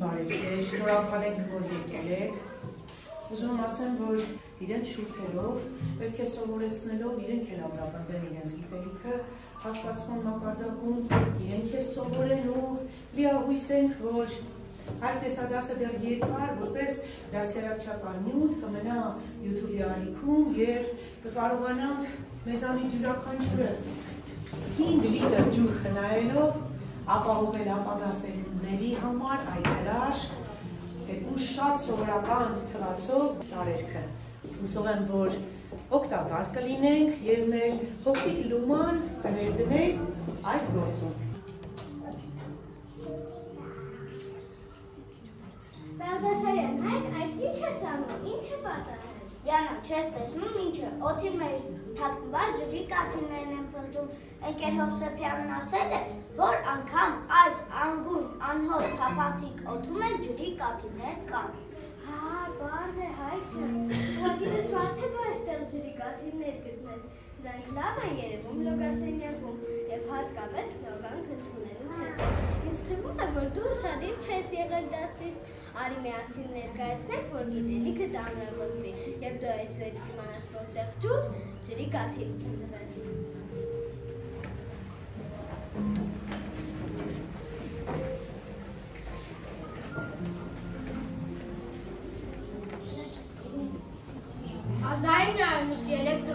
Բարև ձեզ, շնորհակալ ենք, որ եկել եք։ Ուզում ասեմ, որ իրենց շուրթերով, պետք է սովորեցնելով իրենք էլ ապրապնդեն իրենց գիտելիքը, հասկացման մակարդակում իրենք էլ սովորեն ու լիահույս ենք, որ այս տեսադասը դեռ երկար, որպես դաստիարակչական նյութ կմնա YouTube-ի ալիքում եւ կկարողանանք մեզանից յուրաքանչյուրս 5 լիտր ջուր խնայելով ապահովել ապագա սերունդների համար այդ հրաշք ու շատ սովորական թվացող տարերքը։ Հուսով եմ, որ օգտակար կլինենք եւ մեր փոքրիկ լուման կներդնենք այդ գործում։ Բաղդասարյան, հայք այս ինչ է սանում, ինչ է պատահել։ Յանա, չես տեսնում ինչը, օդի մեջ թաքնված ջրի կաթիլներն են փլտում, ընկեր Հովսեփյանն ասել է, որ անգամ այս անգուն, անհոտ թափանցիկ օդում են ջրի կաթիլներ կան։ Հա, բարձ է հայքը, ուղղակի շարդ է դու այստեղ ջրի կաթիլներ գտնես, դրանք լավ են երևում լոգասենյակում և հատկապես լոգանք ընդունելուց հետո։ Ինձ թվում է, որ դու ուշադիր չես եղել դասից, արի միասին ներկայացնենք, որ գիտելիքը տարօրինի և դու այսօր կիմանաս, որտեղ ջուր ջրի կաթիլ ընտրես։ (1993)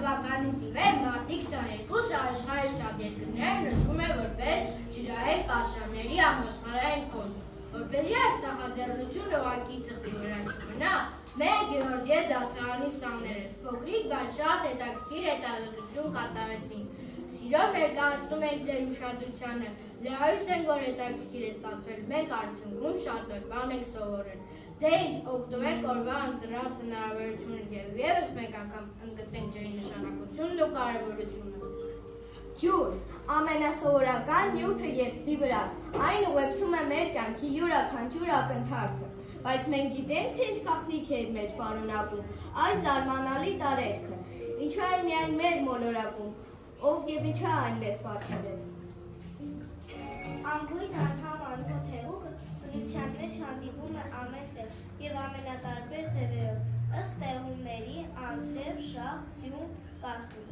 թվականից ի վեր մարտի 22-ը աշխարհի շատ երկրներում նշվում է որպես ջրային պաշարների համաշխարհային օր։ Որպեսզի այս նախաձեռնությունը ուղղակի թղթի վրա չմնա, մենք Գեորգիե դասարանի սաներս փոքրիկ, բայց շատ հետաքրքիր հետազոտություն կատարեցինք։ Սիրով ներկայացնում ենք ձեր ուշադրությանը, լիահույս ենք, որ հետաքրքիր է ստացվել, մենք արդյունքում շատ նոր բան ենք սովորել։ Դե ինչ, օգտվենք օրվա ընտրած հնարավորությունից և ևս մեկ անգամ ընդգծենք ջրի նշանակությունն ու կարևորությունը։ Ջուր, ամենասովորական նյութը երկրի վրա, այն ուղեկցում է մեր կյանքի յուրաքանչյուր ակնթարթը, բայց մենք գիտենք, թե ինչ գաղտնիք է իր մեջ պարունակում այս զարմանալի տարերքը, ինչու է միայն մեր մոլորակում, ով և ինչու է այնպես պարգևել։ Անգույն անգամ անհոտ հեղուկը բնության մեջ հանդիպում է ամեն տեղ և ամենատարբեր ձևերով, ըստ տեղումների, անձրև, շաղ, ձյուն, կարկուտ,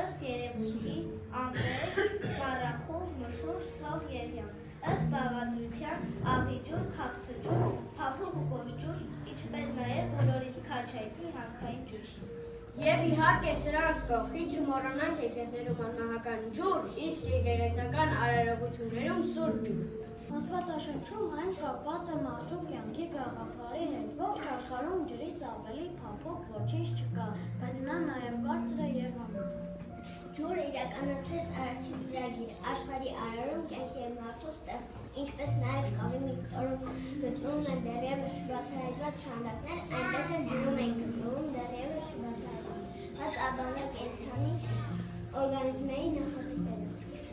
ըստ երևույթի, ամպեր, մառախուղ, մշուշ, ցող, երյամ, ըստ բաղադրության, աղիջուր, քաղցրջուր, փափուկ ու կոշ ջուր, ինչպես նաև բոլորիս քաչ հայտնի հանքային ջուր։ Եվ իհարկե սրանց կողքից չմոռանանք եկեղեցիներում անմահական ջուր, իսկ եկեղեցական արարողություններում սուրբ ջուր։ Աստվածաշնչում այն կապված է մարդու կյանքի գաղափարի հետ, ողջ աշխարհում ջրից ավելի փափուկ ոչինչ չկա, բայց նա նաև բարձր է և ամուր։ Ջուրը իրականացրեց առաջին ծրագիրը, աշխարհի արարում կյանքի և մարդու ստեղծում, ինչպես նաև կավի մի կողմ գտնվում են դեռևս շուգացարայված քանդակներ, այնպես էլ ջրում են գտնվում դեռևս շուգացարայված, բայց աբանյա կենդանի օրգանիզմների նախատիպերը։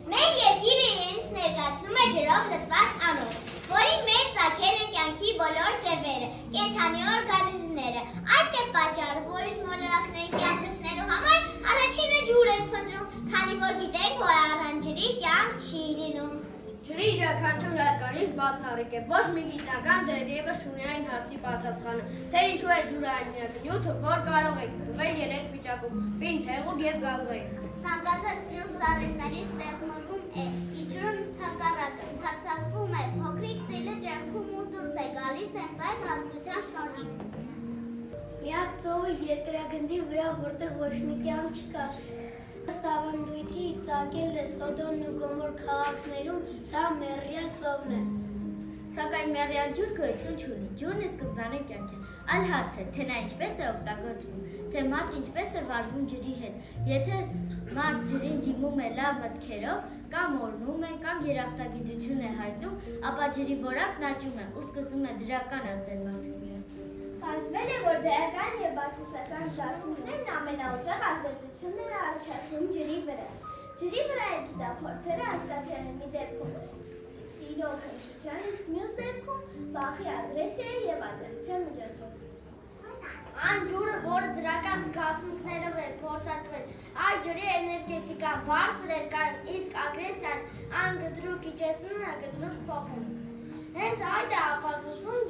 Մեր երկիրը իրենց ներկայացնում է ջրով լցված անոթ, որի մեջ ծագել են կյանքի բոլոր ձևերը, կենդանի օրգանիզմները։ Այդ է պատճառը, որ իր մոլորակների կյանք գցնելու համար առաջինը ջուր են փնտրում, քանի որ գիտենք, որ առանց ջրի կյանք չի լինում։ Ջրի յուրաքանչյուր հատկանիշ բացառիկ է, ոչ մի գիտնական դեռևս չունի այն հարցի պատասխանը, թե ինչու է ջուրը այն միակ նյութը, որ կարող է գտնվել երեք վիճակում՝ պինդ, հեղուկ և գազային։ Ցանկացած նյութ սառեցներից ստեղծվում է, իսկ ջուրն հակառակը ընդարձակվում է, փոքրիկ ծիլը ճեղքում ու դուրս է գալիս հենց այդ հատկության շնորհիվ։ Միակ ծովը երկրագնդի վրա, որտեղ ոչ մի կյանք չկա։ Ըստ ավանդույթի ծագել է Սոդոմն ու Գոմոր քաղաքներում, դա Մեռյա ծովն է։ Սակայն մեռյալ ջուր գոյություն չունի, ջուրն ի սկզբանե կյանք է։ Այլ հարց է, թե նա ինչպես է օգտագործվում, թե մարդ ինչպես է վարվում ջրի հետ։ Եթե մարդ ջրին դիմում է լավ մտքերով, կամ օրհնում է, կամ երախտագիտություն է հայտնում, ապա ջրի որակն աճում է ու սկսում է դրական ազդել մարդու վրա։ Պարզվել է, որ դրական և բացասական զգացմունքներն ամենաուժեղ ազդեցությունն են առաջացնում ջրի վրա։ Ջրի վրա գիտափորձերը հասկացել են մի դեպքում սիրո քննության, իսկ մյուս դեպքում վախի ագրեսիայի և ատելության միջոցով։ Այն ջուրը, որը դրական զգացմունքներով էր փորձարկվել, այդ ջրի էներգետիկան բարձր էր կայուն, իսկ ագրեսիան այն գտրուկ իջեցնում է, գտրուկ փոխում։ Հենց այդ է ապացուցում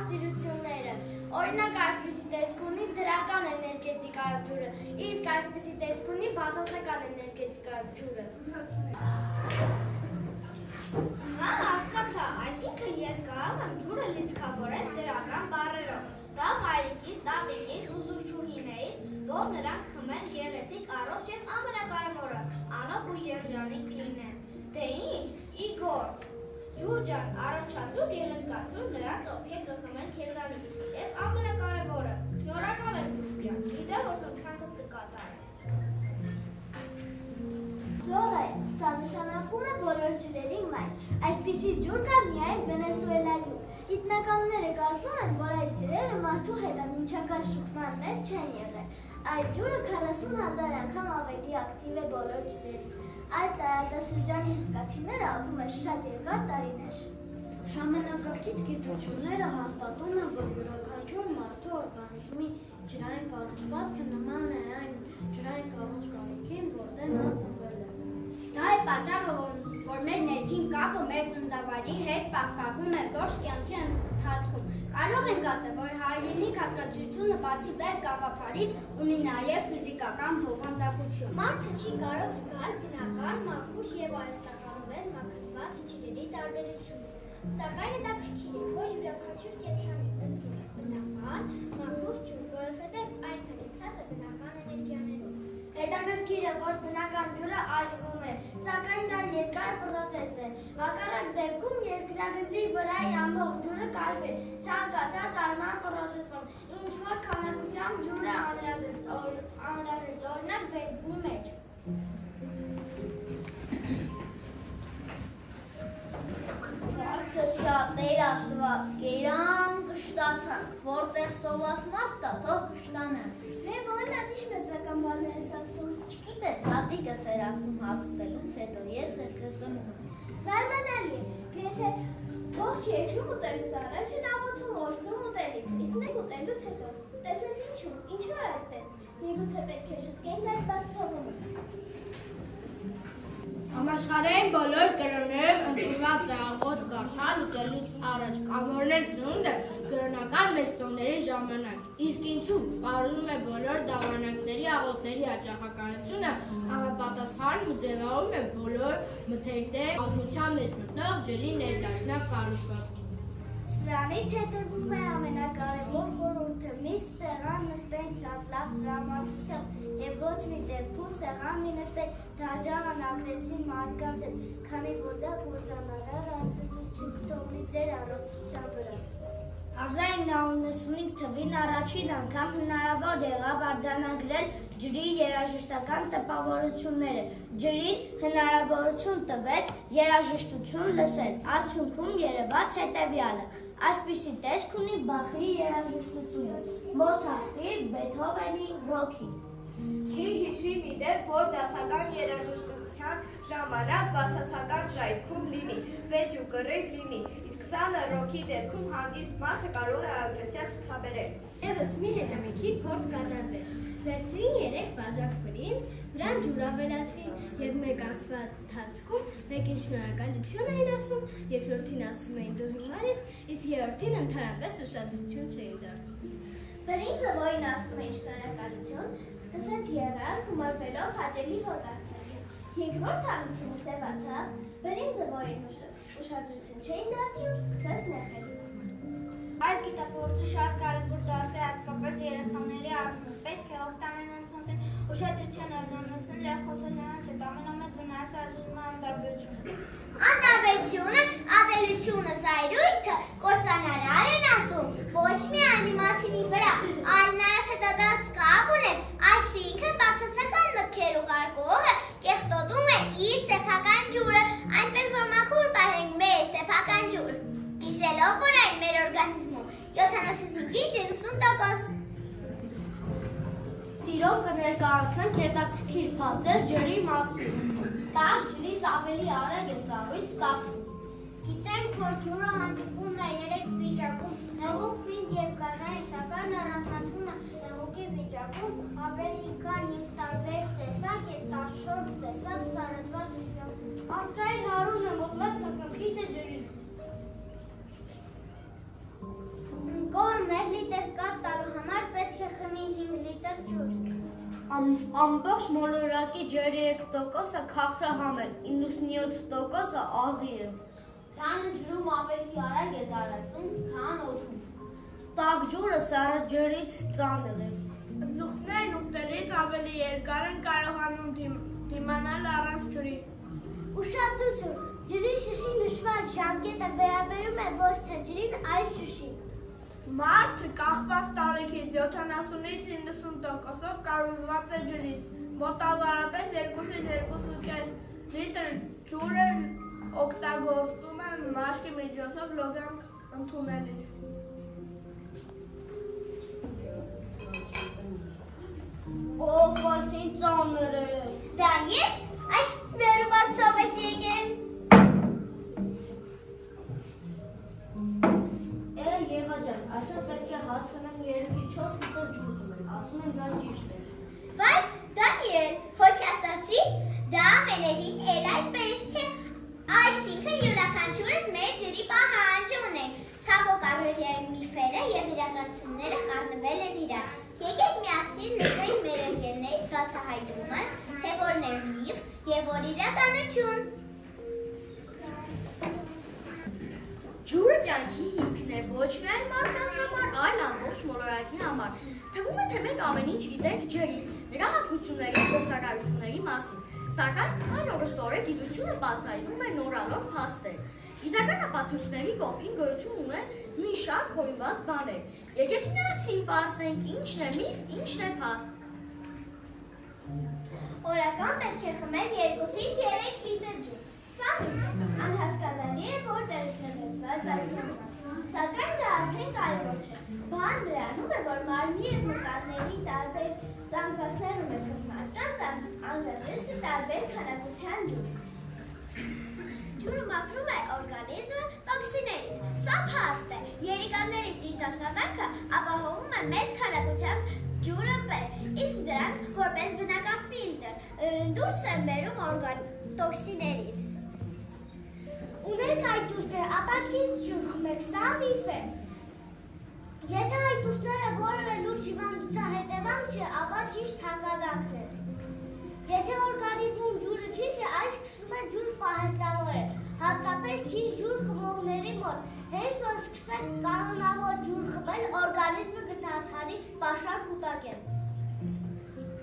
ուսումնասիրությունները։ Օրինակ այսպիսի տեսք ունի դրական էներգետիկայով ջուրը, իսկ այսպիսի տեսք ունի բացասական էներգետիկայով ջուրը։ Հասկացա, այսինքն ես կարող եմ ջուրը լիցքավորել դրական բառերով, դա մայրիկից, տատիկից, ուսուցչուհիներից, որ նրանք խմեն գեղեցիկ, առողջ և ամենակարևորը, անոք ու երջանիկ լինեն։ Դե ինչ, Իգոր, ջուր ջան, առողջացրու, գեղեցկացրու նրանց, ովքեր կխմեն երջանիկ, և ամենակարևորը, շնորհակալ եմ ջուր ջան, գիտեմ, որ խնդրանքս կկատարես։ Լորա, սա նշանակում է բոլոր ջրերի մայր։ Այսպիսի ջուր կա միայն Վենեսուելայում։ Գիտնականները կարծում են, որ այդ ջրերը մարդու հետամիջական շփման մեջ չեն եղել։ Այդ ջուրը 40,000 անգամ ավելի ակտիվ է բոլոր ջրերից։ Այդ տարածաշրջանի հսկացիները ապրում են շատ երկար տարիներ։ Ժամանակակից գիտությունները հաստատում են, որ յուրաքանչյուր մարդու օրգանիզմի ջրային կառուցվածքը նման է այն ջրային կառուցվածքին, որտեղ նա ծնվել է։ Դա է պատճառը, որ մեր ներքին կապը մեր ծննդավայրի հետ պահպանվում է ողջ կյանքի ընթացքում։ Կարող ենք ասել, որ հայրենիք հասկացությունը բացի վեր գաղափարից ունի նաև ֆիզիկական բովանդակություն։ Մարդը չի կարող զգալ բնական, մաքուր և արհեստականորեն մաքրված ջրերի տարբերությունը։ Սակայն հետաքրքիր է, որ յուրաքանչյուր կենդանի ընտրում է բնական, մաքուր ջուր, որովհետև այն հնեցած է բնական էներգիաներով։ Հետաքրքիր է, որ բնական ջուրը այրվում է, սակայն դա երկար պրոցես է։ Հակառակ դեպքում երկրագնդի վրայի ամբողջ ջուրը կայվում է ցանկացած այրման պրոցեսում, ինչ-որ քանակությամբ ջուրը անհրաժեշտ, օրինակ բենզինի մեջ։ Քրչատներ Աստված, կերան կշտացանք, որտեղ սոված մարդ կա, թող կշտանան։ Դե ո՞րն ատիշ մեծական բաներ ես ասում։ Չգիտես, տատիկս էր ասում հաց ուտելուց հետո, ես էլ կզնում։ Զարմանալի է, եթե ողջ երկրում ուտելուց առաջ են աղոթում օրհնում ուտելիք, իսկ մենք ուտելուց հետո։ Տեսնես ինչու է այդպես։ Միգուցե պետք է շտկենք այս բացթողումը։ Համաշխարհային բոլոր կրոններում ընդունված է աղոթ կարդալ ուտելուց առաջ կամ օրհնել սնունդը կրոնական մեստոնների ժամանակ։ Իսկ ինչու պարունում է բոլոր դավանանքների աղոթների հաճախականությունը համապատասխանում ու ձևավորում է բոլոր մթերքների բազմության մեջ մտնող ջրի ներդաշնակ կառուցվածքին։ Սրանից հետևում է ամենակարևոր խորհուրդը՝ միշտ սեղան նստեն շատ լավ տրամադրությամբ և ոչ մի դեպքում սեղան մի նստել դաժան ագրեսիվ մարդկանց հետ, քանի որ դա կործանարար արտադրություն կթողնի ձեր առողջության վրա։ 1995 թվին առաջին անգամ հնարավոր եղավ արձանագրել ջրի երաժշտական տպավորությունները։ Ջրին հնարավորություն տվեց երաժշտություն լսել, արդյունքում երևաց հետևյալը. այսպիսի տեսք ունի Բախի երաժշտությունը, Մոցարտի, Բեթհովենի, Ռոքի։ Չի հիշվի մի դեպք, որ դասական երաժշտության ժամանակ բացասական ժայթքում լինի, վեճ ու կռիվ լինի, իսկ ծանր ռոքի դեպքում հանգիստ մարդը կարող է ագրեսիա ցուցաբերել։ Եվս մի հետամիջի փորձ կատարվեց։ Վերցրին 3 բաժակ բրինձ, վրան ջուր ավելացրին և մեկ ամսվա ընթացքում մեկին շնորհակալություն էին ասում, երկրորդին ասում էին դու հիմար ես, իսկ երրորդին ընդհանրապես ուշադրություն չէին դարձնում։ Բրինձը, որին ասում էին շնորհակալություն, սկսեց եռալ, խմորվելով հաճելի հոտ արձակել։ Երկրորդ հանությունը սևացավ, բրինձը, որին ուշադրություն չէին դարձնում, սկսեց նեղել։ Այս գիտակցությունը շատ կարևոր դաս է հատկապես երեխաների առումով։ Պետք է օգտանել ընդհանրեն ուշադրության արձանագրել և խոսել նրանց հետ ամենամեծ վնասը ասում է անտարբերությունը։ Անտարբերությունը, ատելությունը, զայրույթը կործանարար են ազդում ոչ միայն իմացինի վրա, այլ նաև հետադարձ կապ ունեն, այսինքն բացասական մտքեր ուղարկողը կեղտոտում է իր սեփական ջուրը, այնպես որ մաքուր պահենք մեր սեփական ջուրը, հիշելով, որ այն մեր օրգանիզմում 75-ից 90%։ Սիրով կներկայացնենք հետաքրքիր փաստեր ջրի մասին։ Տաք ջրից ավելի արագ է սառույց ստացվում։ Գիտենք, որ ջուրը հանդիպում է 3 վիճակում՝ հեղուկ, պինդ և կանաչ, սակայն առանձնացվում է հեղուկի վիճակում ավելի քան 5 տարբեր տեսակ և 14 տեսակ սառեցված վիճակում։ Արտային հարուժը մոտված սակայն գիտե ջրից։ Ամբողջ մոլորակի ջրի 3%-ը քաղցրահամ է, 97%-ը աղի է։ Ծանր ջրում ավելի արագ է տարածում, քան օդում։ Տաք ջուրը սառը ջրից ծանր է։ Զուգներն ուղտերից ավելի երկար են կարողանում դիմանալ առանց ջրի։ Ուշադրություն, ջրի շշի նշված ժամկետը վերաբերում է ոչ թե ջրին, այլ շշին։ Մարդը կախված տարիքից 70-ից 90%-ով կազմված է ջրից։ Մոտավորապես 2-ից 2.5 լիտր ջուրը օգտագործում են մաշկի միջոցով լոգանք ընդունելիս։ Ով այսին ծանր է։ Դանիել, այս վերուբարձով ես եկել։ Եվա ջան, այսօր պետք է հասցնեմ 3-4 լիտր ջուր խմել, ասում եմ դա ճիշտ է։ Վայ, Դանիել, ոչ ասացի, դա ամենևին էլ այդպես չէ։ Այսինքն յուրաքանչյուրս մեր ջրի պահանջ ունենք։ Ցավոք առօրյայի միֆերը եւ իրականությունները խառնվել են իրար։ Եկեք միասին լսենք մեր ընկերներից բացահայտումը, թե որն է միֆ եւ որ իրականություն։ Ջուրը կյանքի հիմքն է ոչ միայն մարդկանց համար, այլ ամբողջ մոլորակի համար։ Թվում է, թե մենք ամեն ինչ գիտենք ջրի, նրա հատկությունների ու օգտակարությունների մասին, սակայն այն օրստորե գիտությունը բացահայտում է նորանոր փաստեր։ Գիտական ապացույցների կողքին գոյություն ունեն մի շարք հորինված բաներ։ Եկեք միասին պարզենք ինչն է միֆ, ինչն է փաստ։ Օրական պետք է խմել 2-ից 3 լիտր ջուր։ Սա անհասկանալի է, որ դերսնվեցված այս նորմաց, սակայն դա արդեն կարևոր չէ։ Բան նրանում է, որ մարմնի և մկատների տարբեր ծամփասներ ունեցող մարդկանց անհրաժեշտ է տարբեր քանակության ջուր։ Ջուրը մաքրում է օրգանիզմը տոքսիներից, սա փաստ է։ Երիկամների ճիշտ աշխատանքը ապահովում է մեծ քանակությամբ ջուրը պես, իսկ դրանք որպես բնական ֆիլտր դուրս են բերում տոքսիներից։ Ունեք այտուստներ, ապա քիչ ջուր խմեք, սա միֆ է։ Եթե այտուստները որևէ լուրջ հիվանդության հետևանք չէ, ապա ճիշտ հակառակն է։ Եթե օրգանիզմում ջուրը քիչ է, այս սկսում է ջուր պահեստավորել, հատկապես քիչ ջուր խմողների մոտ։ Հենց որ սկսեք կանոնավոր ջուր խմել, օրգանիզմը կդադարի պաշար կուտակել։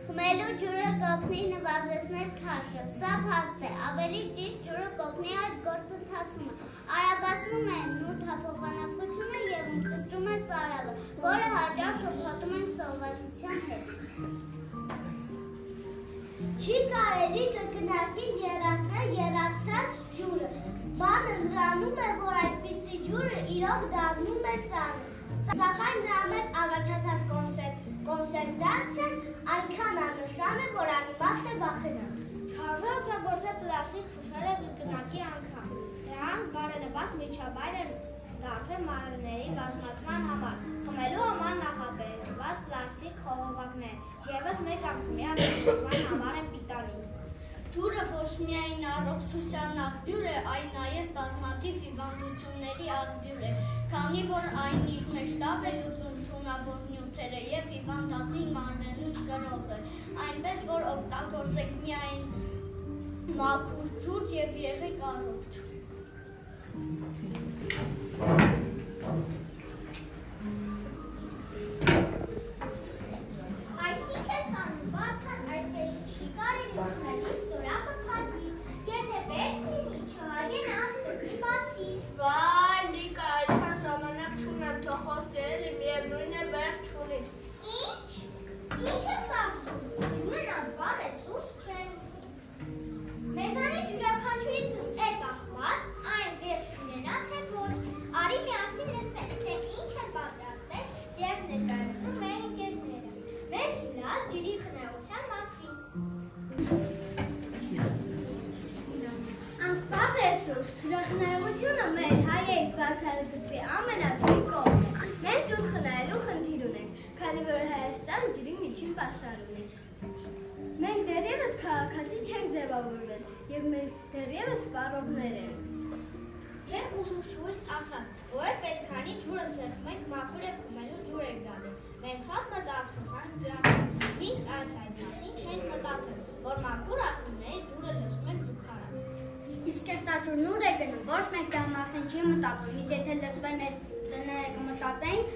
Խմելու ջուրը կօգնի նվազեցնել քաշը, սա փաստ է, ավելի ճիշտ ջուրը կօգնի այդ գործընթացումը, արագացնում է նյութափոխանակությունը և ընկճում է ծարավը, որը հաճախ շփոթում ենք սովածության հետ։ Չի կարելի կրկնակի եռացնել եռացած ջուրը, բանը նրանում է, որ այդպիսի ջուրը իրոք դառնում է ծանր, սակայն նրա մեջ առաջացած կոնսենտրացիան այնքան աննշան է, որ անիմաստ է վախենալ։ Ցավը օգտագործել պլաստիկ շուշերը կրկնակի անգամ։ Դրանք բարենպաստ միջավայր են դարձել մանրների բազմացման համար։ Խմելու համար նախատեսված պլաստիկ խողովակներ ևս մեկ անգամյա օգտագործման համար են պիտանի։ Ջուրը ոչ միայն առողջության աղբյուր է, այլ նաև բազմաթիվ հիվանդությունների աղբյուր է, քանի որ այն իր մեջ տավ է լուծում շունավոր նյութերը և հիվանդացին մանրենուչ կրող է, այնպես որ օգտագործեք միայն մաքուր ջուր և եղեք առողջ։ Այսինչ է ստանում, վարդան այդպես չի կարելի ուզելի ստորակը փակի, եթե պետք լինի չհագեն աստղի բացի։ Վայ, Նիկա, այդքան ժամանակ չունեմ, թող խոսել, միևնույն է վերջ չունի։ Ինչ? Ինչ ես ասում, ջուրն ազգար է, սուս չէ։ Մեզանից յուրաքանչյուրիցս է կախված, այն վերջ կունենա, թե ոչ, արի միասին լսենք, թե ինչ են պատրաստել և ներկայացնում մեր ընկերները։ Մեր հյուրալ ջրի խնայության մասին։ Անսպատ է սուրճ, սրախնայողությունը մեր հայերից բացառգծի ամենաթույն կողմն է։ Մենք ջուր խնայելու խնդիր ունենք, քանի որ Հայաստանը ջրի միջին պաշար ունի։ Մենք դեռևս քաղաքացի չենք ձևավորվել, և մենք դեռևս կարողներ ենք։ Երբ ուսուցչուհիս ասան, որ պետք անի ջուրը սեղմենք, մաքուր է խմելու ջուր եք գալու։ Մենք շատ մեծ ափսոսանք դրանից, մինչ այս այդ մասին նշված է, որ մաքուր ակումբների ջուրը լցնում եք զուգարան։ Իսկ կեղտաջուրն ուր է գնում, ոչ մեկ դրա մասին չի մտածում, իսկ եթե լցվեն մեր տները կմտածենք,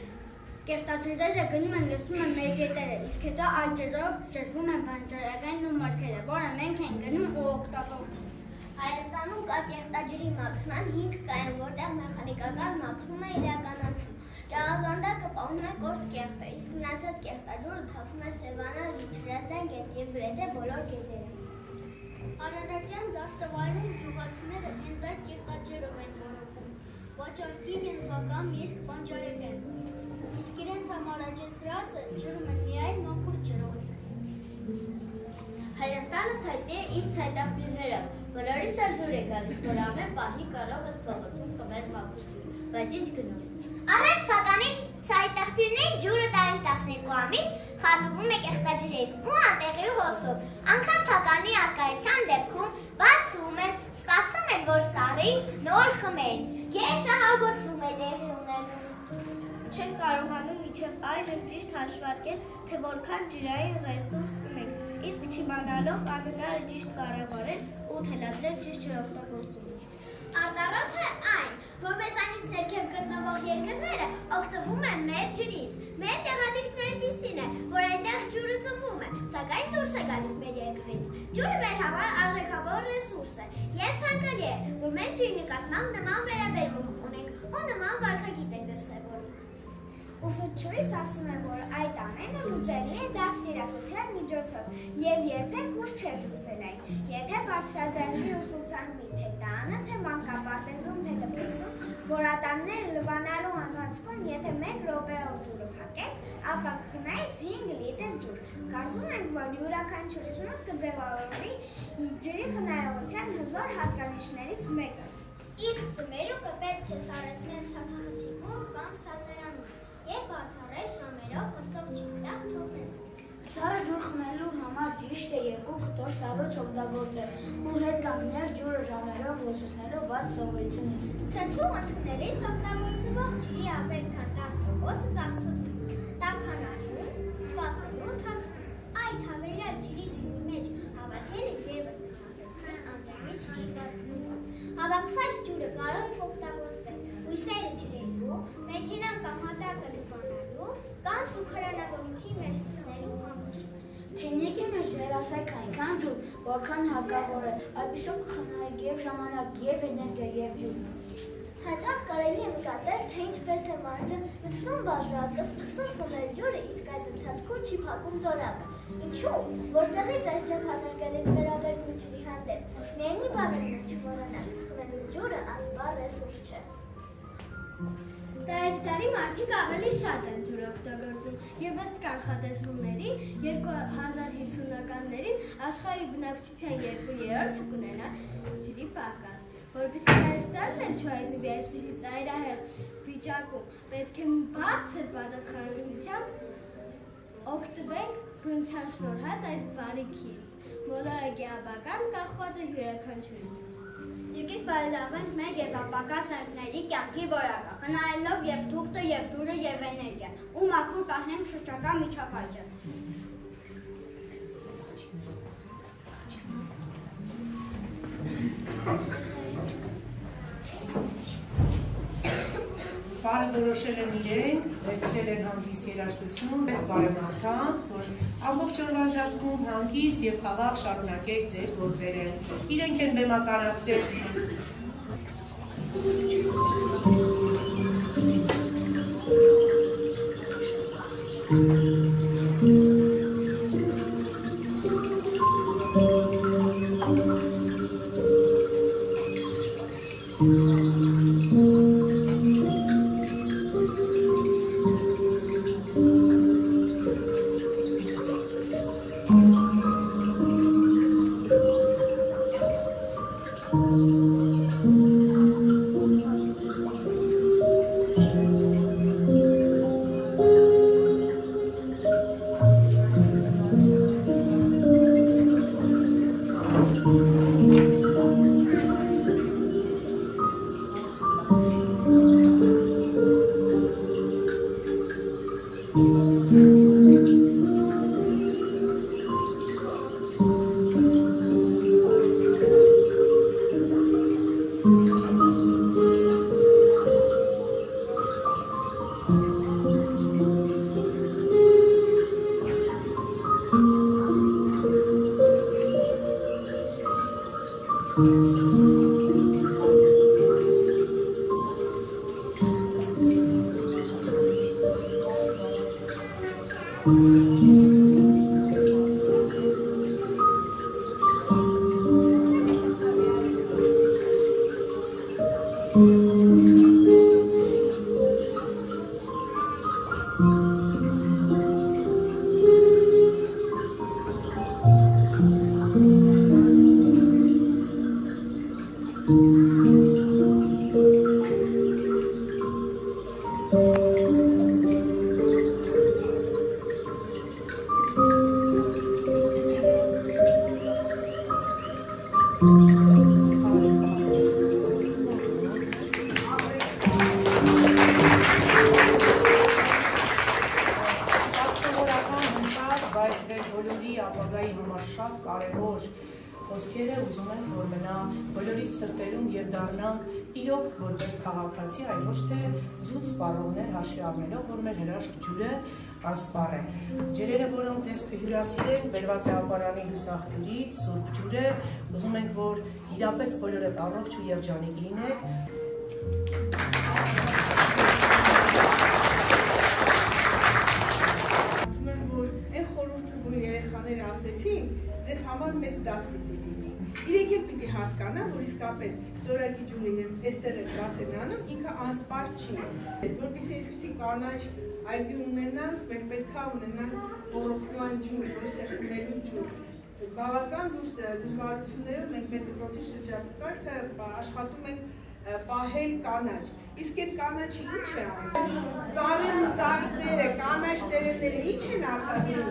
կեղտաջուրերը գնում են լցում են մեր գետերը, իսկ հետո այդ ջրով ջրվում են բանջարեղենն ու մրգերը, որը մենք ենք գնում ու օգտագործում։ Հայաստանում կա կեղտաջրի մաքրման 5 կայան, որտեղ մեխանիկական մաքրումը իրականացվում։ Ճաղավանդակը պահում է կոշտ կեղտը, իսկ մնացած կեղտաջուրը թափվում է Սևանա, Լիչրազան գետ եւ գրեթե բոլոր գետերում։ Արարատյան դաշտավայրում գյուղացիները հենց այդ կեղտաջրով են որոնում, վաճառքի ենթակամ իսկ բանջարեղեն, իսկ իրենց համար աճեցրածը ջրում են միայն մաքուր ջրով։ Հայաստանս հայտնի է իր ցայտաղբյուրներով, բոլորիս էլ դուր է գալիս, որ ամեն պահի կարող ես փողոցում խմել մաքուր ջուր, բայց ինչ գնով։ Առաջ փականի ցայտաղբյուրների ջուրը տարին 12 ամիս խառնվում է կեղտաջրերին ու անտեղի հոսով, անգամ փականի առկայության դեպքում բացում են, սպասում են, որ սառի, նոր խմեն, գերշահագործում է տեղի ունենում։ Չեն կարողանում մինչև այժմ ճիշտ հաշվարկել, թե որքան ջրային ռեսուրս ունենք, իսկ չիմանալով անհնար է ճիշտ կառավարել ու թելադրել ճիշտ ջրօգտագործումը։ Արտառոց է այն, որ մեզանից ներքև գտնվող երկրները օգտվում են մեր ջրից։ Մեր տեղադրիքն այնպիսին է, որ այնտեղ ջուրը ծնվում է, սակայն դուրս է գալիս մեր երկրից։ Ջուրը մեր համար արժեքավոր ռեսուրս է, եւ ցանկալի է, որ մենք ջրի նկատմամբ նման վերաբերմունք ունենք ու նման վարքագիծ ենք դրսևորում։ Ուսուցչուհիս ասում է, որ այդ ամենը լուծելի է դաստիարակության միջոցով եւ երբեք ուշ չես սկսել այն։ Եթե բարձրաձայնվի ուսուցանվի թե տանը, թե մանկապարտեզում, թե դպրոցում, որ ատամները լվանալու ընթացքում, եթե 1 րոպեով ջուրը փակես, ապա կխնայես 5 լիտր ջուր։ Կարծում ենք, որ յուրաքանչյուրիս մոտ կձևավորվի ջրի խնայողության հզոր հատկանիշներից մեկը։ Իսկ ձմերուկը պետք է սառեցնել սացախցիկում կամ սալներանում եւ բացառել ժամերով հոսող չկտակ թողնել։ Սառը ջուր խմելու համար ճիշտ է 2 կտոր սառույց օգտագործել ու հետ կանգնել ջուրը ժամերով հոսեցնելու վատ սովորությունից։ Ցեցում ընդունելիս օգտագործվող ջրի ավելի քան 10%-ը ծախսվում։ Տաքանարում, սպասելու ընթացքում այդ հավելյալ ջրի գնի մեջ հավաքելը եւս կհասցնի անտեղից շիվառնումը։ Հավաքված ջուրը կարող է օգտագործել ուսերը ջրելու, մեքենան կամ հատակը լվանալու կամ զուգարանավորիչի մեջ գցնելու համար։ Թեյնիկի մեջ ձեռասայք այնքան ջուր, որքան հարկավոր է, այդպիսով կխնայեք եւ ժամանակ, եւ էներգիա, եւ ջուր։ Հաճախ կարելի է նկատել, թե ինչպես է մարդը լցնում բաժակը, սկսում խմել ջուրը, իսկ այդ ընթացքում չի փակում ծորակը։ Ինչու՞, որտեղից այս ճափանակներից վերաբերվում ջրի հանդեպ։ Միայն մի բան է չմոռանալ, խմելու ջուրը ասպար ռեսուրս չէ։ Տարեց տարի մարդիկ ավելի շատ են ջուր օգտագործում եւ ըստ կանխատեսումների 2050-ականներին աշխարհի բնակչության 2/3-ը կունենա ջրի պակաս։ Որպեսզի Հայաստանն էլ չհայտնվի այսպիսի ծայրահեղ վիճակում, պետք է բարձր պատասխանատվությամբ օգտվենք բնության շնորհած այս բարիքից։ Բոլորը գեհաբական կախված է յուրաքանչյուրից։ Եկեք բարելավենք մեր եվրոպական սարքների կյանքի որակը, խնայելով եւ թուղթը, եւ ջուրը, եւ էներգիան, ու մաքուր պահենք շրջակա միջավայրը։ Բարը որոշել են իրենք, վերցրել են հանգիստ երաժշտություն, պես բարեմարդանք, որ ամբողջ օրվա ընթացքում հանգիստ եւ խաղաղ շարունակեք ձեր գործերը։ Իրենք են բեմականացրել Խոսքերը ուզում են, որ մնա բոլորի սրտերում և դառնանք իրոք որպես քաղաքացի, այլ ոչ թե զուտ սպառողներ հաշվի առնելով, որ մեր հրաշք ջուրը անսպառ է։ Ջրերը, որոնք ձեզ կհյուրասիրեն, բերված է ապարանի լուսախնյուրից, սուրբ ջուրը, ուզում ենք, որ իրապես բոլորդ առողջ ու երջանիկ լինեք։ Ուզում եմ, որ այն խորհուրդը, որ երեխաները ասեցին, ձեզ համար մեծ դաս պիտի լինի։ Իրենք էլ պիտի հասկանան, որ իսկապես ձորակի ջուրը եւ այստեղ էլ բաց են անում, ինքը անսպառ չի։ Որպեսզի այսպիսի կանաչ այգի ունենանք, մենք պետք է ունենանք ռոռոկման ջուր, ոչ թե խմելու ջուր։ Բավական լուրջ դժվարություններով մենք մեր դպրոցի շրջակայքը աշխատում ենք պահել կանաչ։ Իսկ այդ կանաչը ինչ է անում։ Ծառերն ու ծաղիկները, կանաչ տերևները ինչ են արտադրում։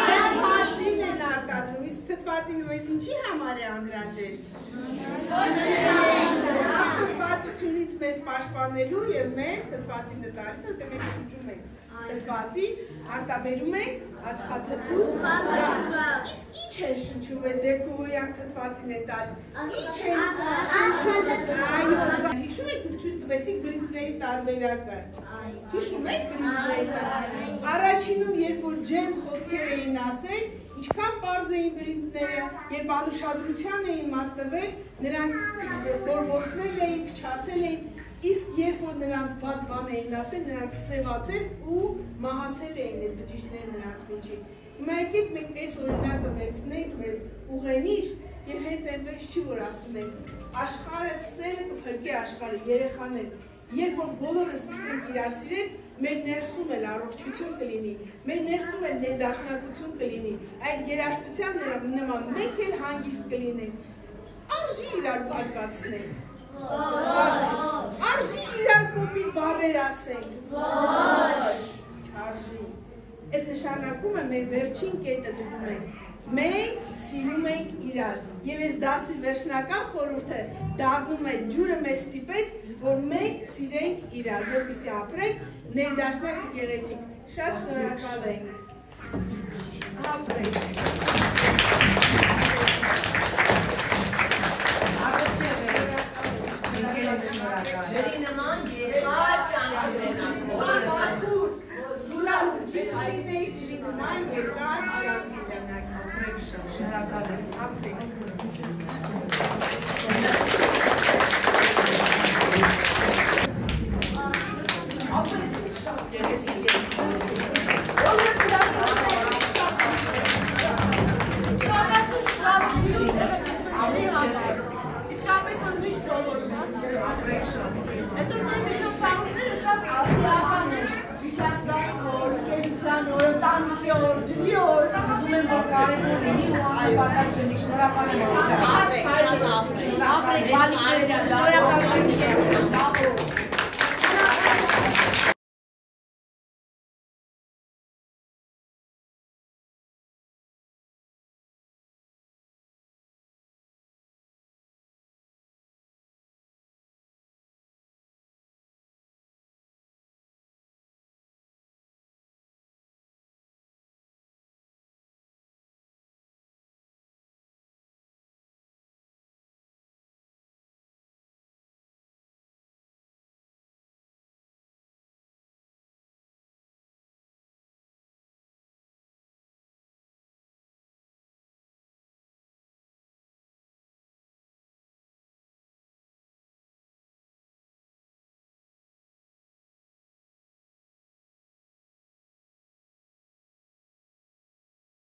Թթվածին են արտադրում, իսկ թթվածինը մեզ ինչի համար է անհրաժեշտ։ Թթվածությունից մեզ պաշտպանելու եւ մեզ թթվածինը տալիս, որտեղ մենք շնչում ենք թթվածին, արտաբերում ենք ածխաթթու։ Իսկ ինչ են շնչում այդ դեպքում, որ իրանք թթվածին են տալիս։ Ինչ են շնչում։ Այո, հիշում եք դուք ցույց տվեցիք բրինձների տարբերակը։ Հիշում եք բրինձների տարբերակը։ Առաջինում, երբ որ ջեմ խոսքեր էին ասել, ինչքան պարզ էին բրինձները, երբ անուշադրության էին մատնվել, նրանք բորբոսնել էին, փչացել էին, իսկ երբ որ նրանց վատ բան էին ասել, նրանք սևացել ու մահացել էին այդ բջիջները նրանց միջին։ Հիմա եկեք մենք այս օրինակը վերցնենք մեզ ուղենիշ եւ հենց այնպես չի որ ասում ենք աշխարհը սերը կփրկի աշխարհը երեխաներ երբ որ բոլորը սկսենք իրար սիրել մեր ներսում էլ առողջություն կլինի մեր ներսում էլ ներդաշնակություն կլինի այդ երաշտության նման մենք էլ հանգիստ կլինենք արժի իրար բարկացնենք արժի իրար կոպիտ բառեր ասենք արժի այդ նշանակում է մեր վերջին կետը դնում ենք մենք սիրում ենք իրար եւ այս դասի վերջնական խորհուրդը դառնում է ջուրը մեզ ստիպեց որ մենք սիրենք իրար որպեսզի ապրենք ներդաշնակ ու գեղեցիկ շատ շնորհակալ ենք ապրենք Ջրի նման ջրի ջրի նման երկար շնորհակալ եմ ապրեք Ուզում եմ, որ կարևոր լինի ու անհապատակ չլինի, շնորհակալ եմ,